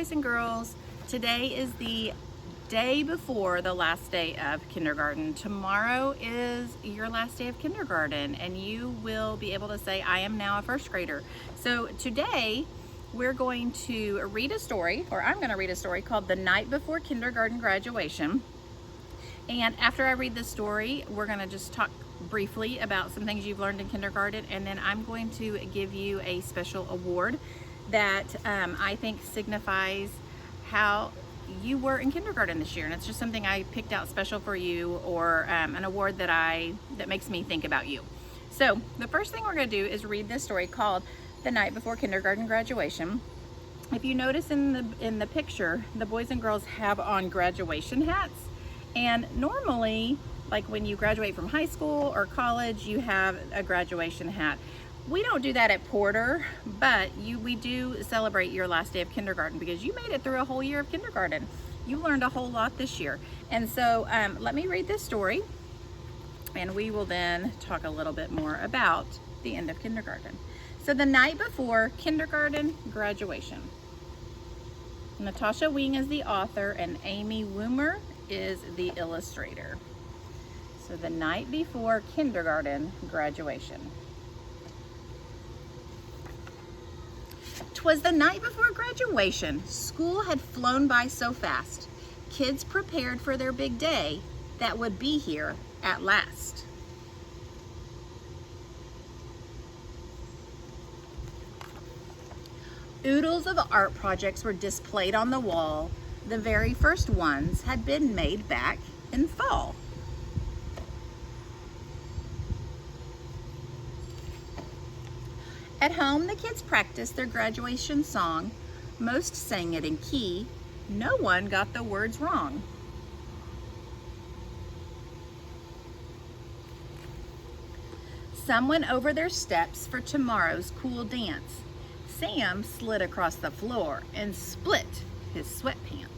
boys and girls. Today is the day before the last day of kindergarten. Tomorrow is your last day of kindergarten, and you will be able to say, I am now a first grader. So today we're going to read a story, or I'm going to read a story called The Night Before Kindergarten Graduation. And after I read the story, we're going to just talk briefly about some things you've learned in kindergarten, and then I'm going to give you a special award that I think signifies how you were in kindergarten this year, and it's just something I picked out special for you, or an award that makes me think about you. So the first thing we're going to do is read this story called The Night Before Kindergarten Graduation. If you notice in the picture, the boys and girls have on graduation hats, and normally, like when you graduate from high school or college, you have a graduation hat. We don't do that at Porter, but we do celebrate your last day of kindergarten because you made it through a whole year of kindergarten. You learned a whole lot this year. And so let me read this story, and we will then talk a little bit more about the end of kindergarten. So the night before kindergarten graduation. Natasha Wing is the author, and Amy Woomer is the illustrator. So the night before kindergarten graduation. 'Twas the night before graduation. School had flown by so fast. Kids prepared for their big day that would be here at last. Oodles of art projects were displayed on the wall. The very first ones had been made back in fall. At home, the kids practiced their graduation song. Most sang it in key. No one got the words wrong. Some went over their steps for tomorrow's cool dance. Sam slid across the floor and split his sweatpants.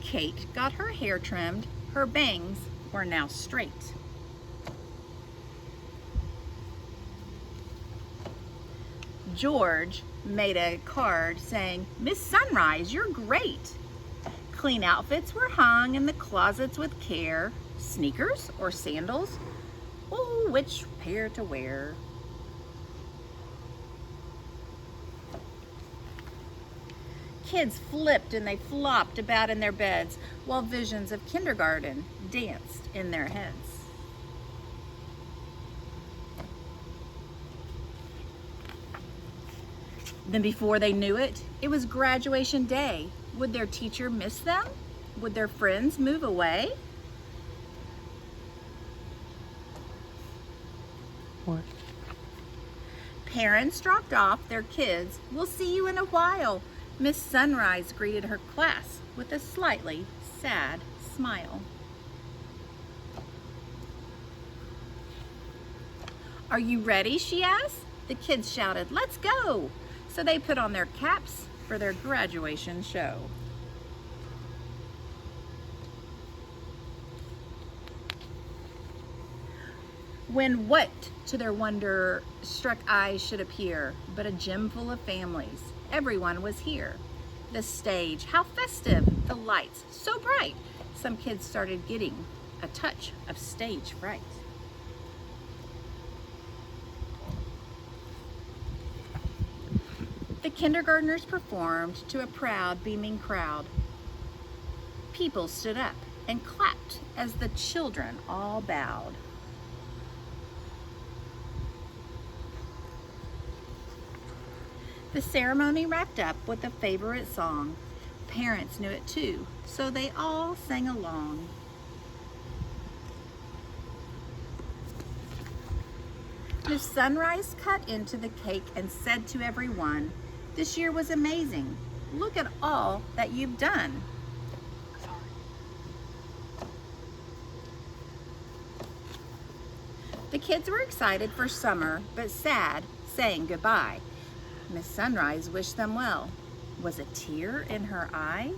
Kate got her hair trimmed. Her bangs were now straight. George made a card saying, Miss Sunrise, you're great. Clean outfits were hung in the closets with care. Sneakers or sandals? Oh, which pair to wear? Kids flipped and they flopped about in their beds while visions of kindergarten danced in their heads. Then before they knew it, it was graduation day. Would their teacher miss them? Would their friends move away? What? Parents dropped off their kids. We'll see you in a while. Miss Sunrise greeted her class with a slightly sad smile. Are you ready? She asked. The kids shouted, let's go. So they put on their caps for their graduation show. When what, to their wonder-struck eyes, should appear but a gym full of families. Everyone was here. The stage, how festive, the lights, so bright. Some kids started getting a touch of stage fright. The kindergartners performed to a proud, beaming crowd. People stood up and clapped as the children all bowed. The ceremony wrapped up with a favorite song. Parents knew it too, so they all sang along. Miss Sunrise cut into the cake and said to everyone, this year was amazing. Look at all that you've done. The kids were excited for summer, but sad, saying goodbye. Miss Sunrise wished them well. Was a tear in her eye?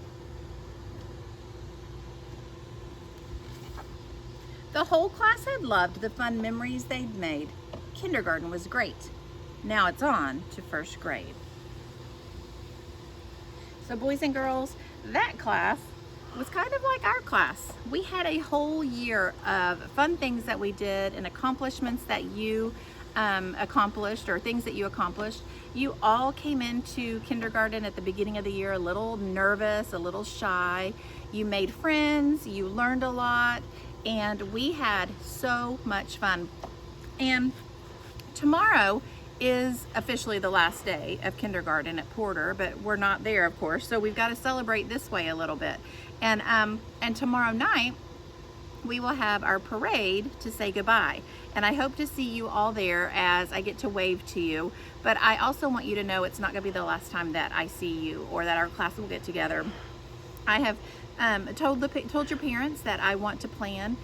The whole class had loved the fun memories they'd made. Kindergarten was great. Now it's on to first grade. So boys and girls, that class was kind of like our class. We had a whole year of fun things that we did and accomplishments that you accomplished, or things that you accomplished. You all came into kindergarten at the beginning of the year a little nervous, a little shy. You made friends, you learned a lot, and we had so much fun. And tomorrow is officially the last day of kindergarten at Porter, but we're not there, of course, so we've got to celebrate this way a little bit. And tomorrow night we will have our parade to say goodbye, and I hope to see you all there as I get to wave to you. But I also want you to know it's not going to be the last time that I see you or that our class will get together. I have told your parents that I want to plan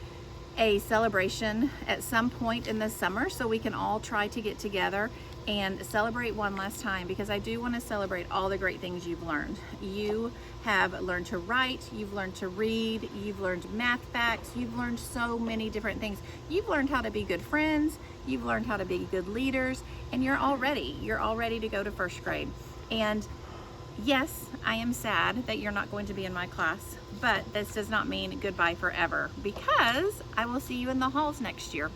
a celebration at some point in the summer so we can all try to get together and celebrate one last time, because I do want to celebrate all the great things you've learned. You have learned to write, you've learned to read, you've learned math facts, you've learned so many different things. You've learned how to be good friends, you've learned how to be good leaders, and you're all ready to go to first grade. And yes, I am sad that you're not going to be in my class, but this does not mean goodbye forever, because I will see you in the halls next year.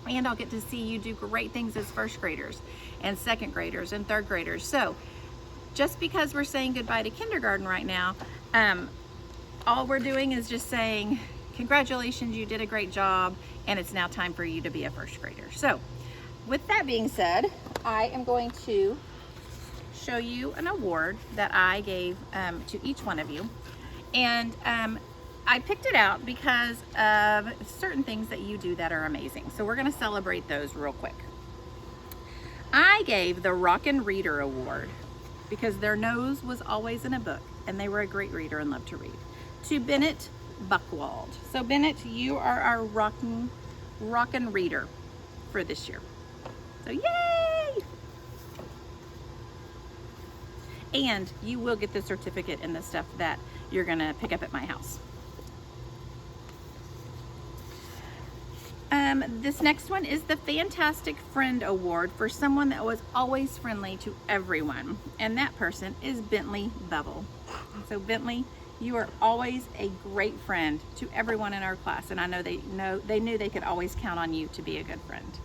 And I'll get to see you do great things as first graders and second graders and third graders. So just because we're saying goodbye to kindergarten right now, all we're doing is just saying, congratulations, you did a great job, and it's now time for you to be a first grader. So with that being said, I am going to show you an award that I gave to each one of you. And I picked it out because of certain things that you do that are amazing. So we're going to celebrate those real quick. I gave the Rockin' Reader Award because their nose was always in a book and they were a great reader and loved to read, to Bennett Buckwald. So Bennett, you are our Rockin' Reader for this year. So yay! And you will get the certificate and the stuff that you're going to pick up at my house. This next one is the Fantastic Friend Award for someone that was always friendly to everyone, and that person is Bentley Bevel. So Bentley, you are always a great friend to everyone in our class, and I know they knew they could always count on you to be a good friend.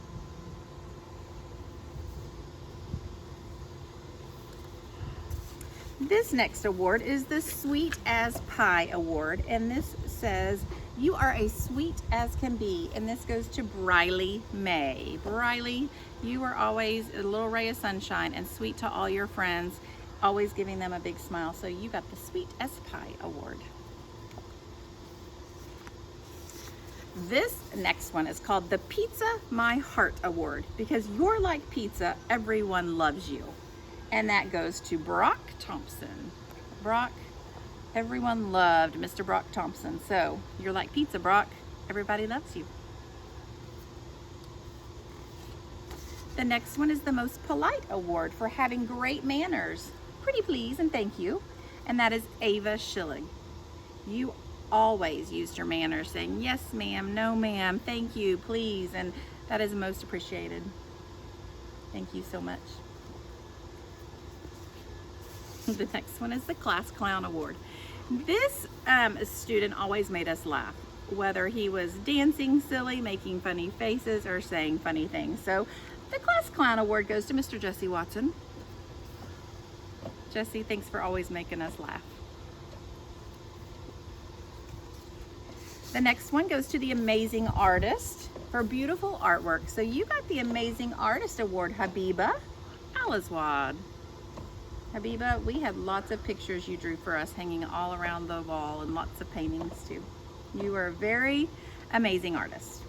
This next award is the Sweet as Pie Award, and this says, you are as sweet as can be, and this goes to Briley May. Briley, you are always a little ray of sunshine and sweet to all your friends, always giving them a big smile, so you got the Sweet as Pie Award. This next one is called the Pizza My Heart Award, because you're like pizza, everyone loves you. And that goes to Brock Thompson. Brock, everyone loved Mr. Brock Thompson. So you're like pizza, Brock. Everybody loves you. The next one is the Most Polite Award for having great manners. Pretty please and thank you. And that is Ava Schilling. You always used your manners, saying yes ma'am, no ma'am, thank you, please. And that is most appreciated. Thank you so much. The next one is the Class Clown Award. This student always made us laugh, whether he was dancing silly, making funny faces, or saying funny things. So the Class Clown Award goes to Mr. Jesse Watson. Jesse, thanks for always making us laugh. The next one goes to the Amazing Artist for beautiful artwork. So you got the Amazing Artist Award, Habiba Alizwad. Habiba, we had lots of pictures you drew for us hanging all around the wall, and lots of paintings too. You are a very amazing artist.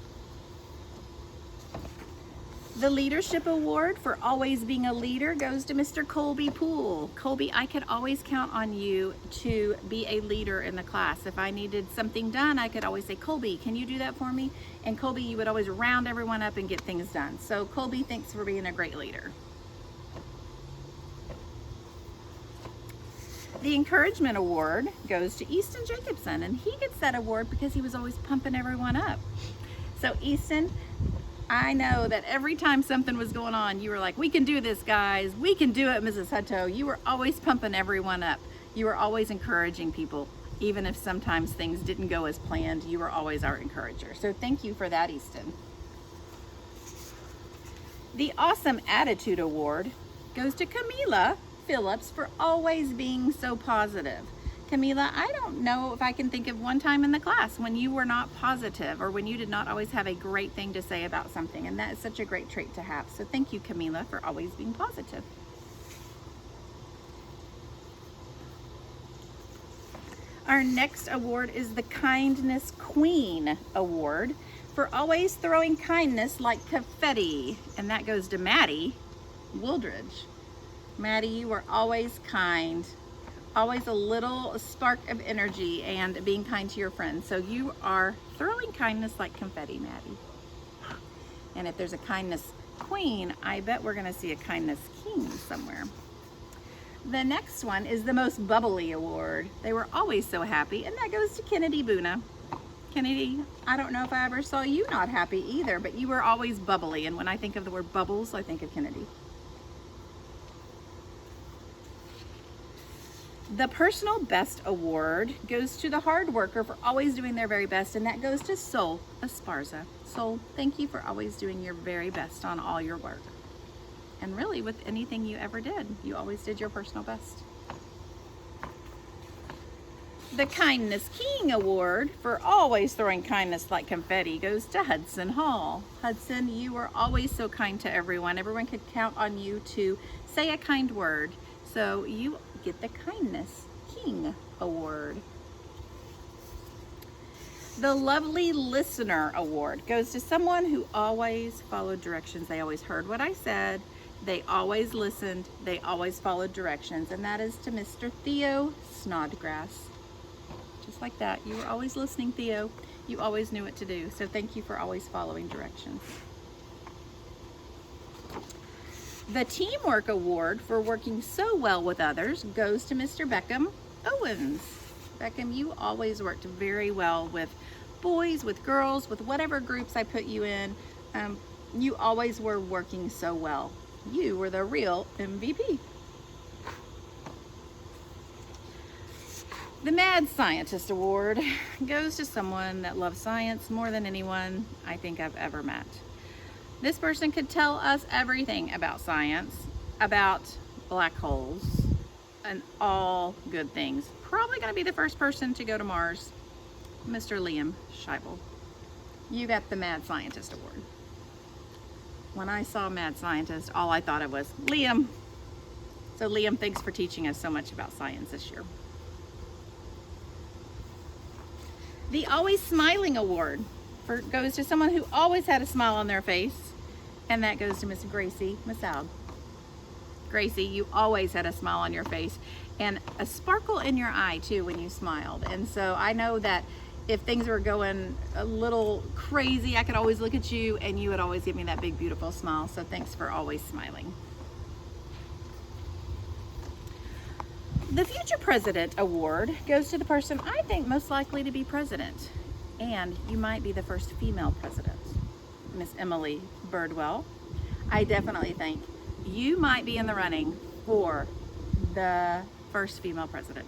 The Leadership Award for always being a leader goes to Mr. Colby Poole. Colby, I could always count on you to be a leader in the class. If I needed something done, I could always say, Colby, can you do that for me? And Colby, you would always round everyone up and get things done. So Colby, thanks for being a great leader. The Encouragement Award goes to Easton Jacobson, and he gets that award because he was always pumping everyone up. So Easton, I know that every time something was going on, you were like, we can do this, guys. We can do it, Mrs. Hutto. You were always pumping everyone up. You were always encouraging people. Even if sometimes things didn't go as planned, you were always our encourager. So thank you for that, Easton. The Awesome Attitude Award goes to Camila Phillips for always being so positive. Camila, I don't know if I can think of one time in the class when you were not positive or when you did not always have a great thing to say about something, and that is such a great trait to have. So thank you, Camila, for always being positive. Our next award is the Kindness Queen Award for always throwing kindness like confetti, and that goes to Maddie Wooldridge. Maddie, you were always kind, always a little spark of energy and being kind to your friends. So you are throwing kindness like confetti, Maddie. And if there's a kindness queen, I bet we're gonna see a kindness king somewhere. The next one is the Most Bubbly Award. They were always so happy, and that goes to Kennedy Boona. Kennedy, I don't know if I ever saw you not happy either, but you were always bubbly, and when I think of the word bubbles, I think of Kennedy. The Personal Best Award goes to the hard worker for always doing their very best, and that goes to Sol Esparza. Sol, thank you for always doing your very best on all your work. And really, with anything you ever did, you always did your personal best. The Kindness King Award for always throwing kindness like confetti goes to Hudson Hall. Hudson, you were always so kind to everyone. Everyone could count on you to say a kind word. So you get the Kindness King Award. The Lovely Listener Award goes to someone who always followed directions. They always heard what I said. They always listened. They always followed directions. And that is to Mr. Theo Snodgrass. Just like that. You were always listening, Theo. You always knew what to do. So thank you for always following directions. The Teamwork Award for working so well with others goes to Mr. Beckham Owens. Beckham, you always worked very well with boys, with girls, with whatever groups I put you in. You always were working so well. You were the real MVP. The Mad Scientist Award goes to someone that loves science more than anyone I think I've ever met. This person could tell us everything about science, about black holes, and all good things. Probably going to be the first person to go to Mars, Mr. Liam Scheibel. You got the Mad Scientist Award. When I saw Mad Scientist, all I thought of was Liam. So Liam, thanks for teaching us so much about science this year. The Always Smiling Award goes to someone who always had a smile on their face, and that goes to Miss Gracie Massoud. Gracie, you always had a smile on your face and a sparkle in your eye too when you smiled. And so I know that if things were going a little crazy, I could always look at you and you would always give me that big, beautiful smile. So thanks for always smiling. The Future President Award goes to the person I think most likely to be president. And you might be the first female president, Miss Emily Birdwell. I definitely think you might be in the running for the first female president.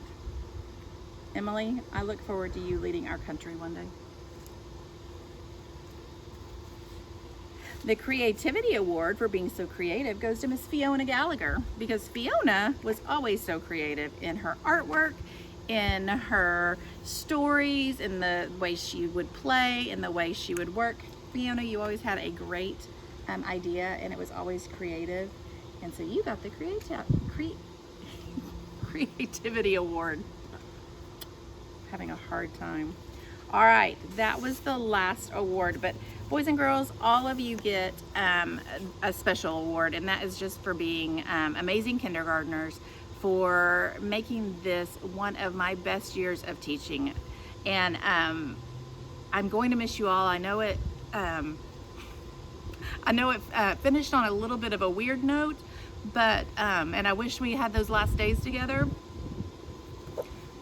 Emily, I look forward to you leading our country one day. The Creativity Award for being so creative goes to Miss Fiona Gallagher, because Fiona was always so creative in her artwork, in her stories, in the way she would play, in the way she would work. Fiona, you always had a great idea, and it was always creative. And so you got the Creativity Award. Having a hard time. All right, that was the last award, but boys and girls, all of you get a special award, and that is just for being amazing kindergartners, for making this one of my best years of teaching. And I'm going to miss you all. I know it finished on a little bit of a weird note, but and I wish we had those last days together.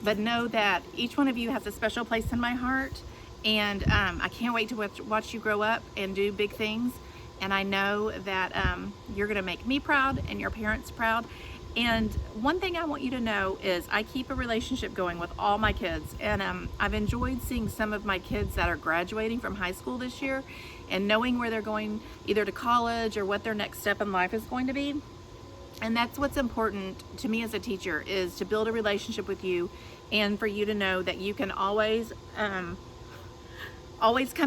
But know that each one of you has a special place in my heart, and I can't wait to watch you grow up and do big things. And I know that you're gonna make me proud and your parents proud, And one thing I want you to know is I keep a relationship going with all my kids, and I've enjoyed seeing some of my kids that are graduating from high school this year and knowing where they're going either to college or what their next step in life is going to be. And that's what's important to me as a teacher, is to build a relationship with you and for you to know that you can always come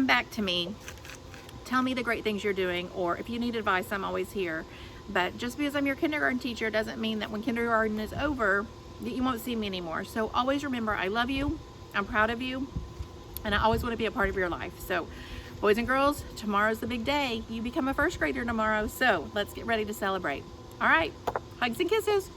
back to me, tell me the great things you're doing, or if you need advice, I'm always here. But just because I'm your kindergarten teacher doesn't mean that when kindergarten is over that you won't see me anymore. So always remember, I love you, I'm proud of you, and I always want to be a part of your life. So boys and girls, tomorrow's the big day. You become a first grader tomorrow, so let's get ready to celebrate. All right, hugs and kisses.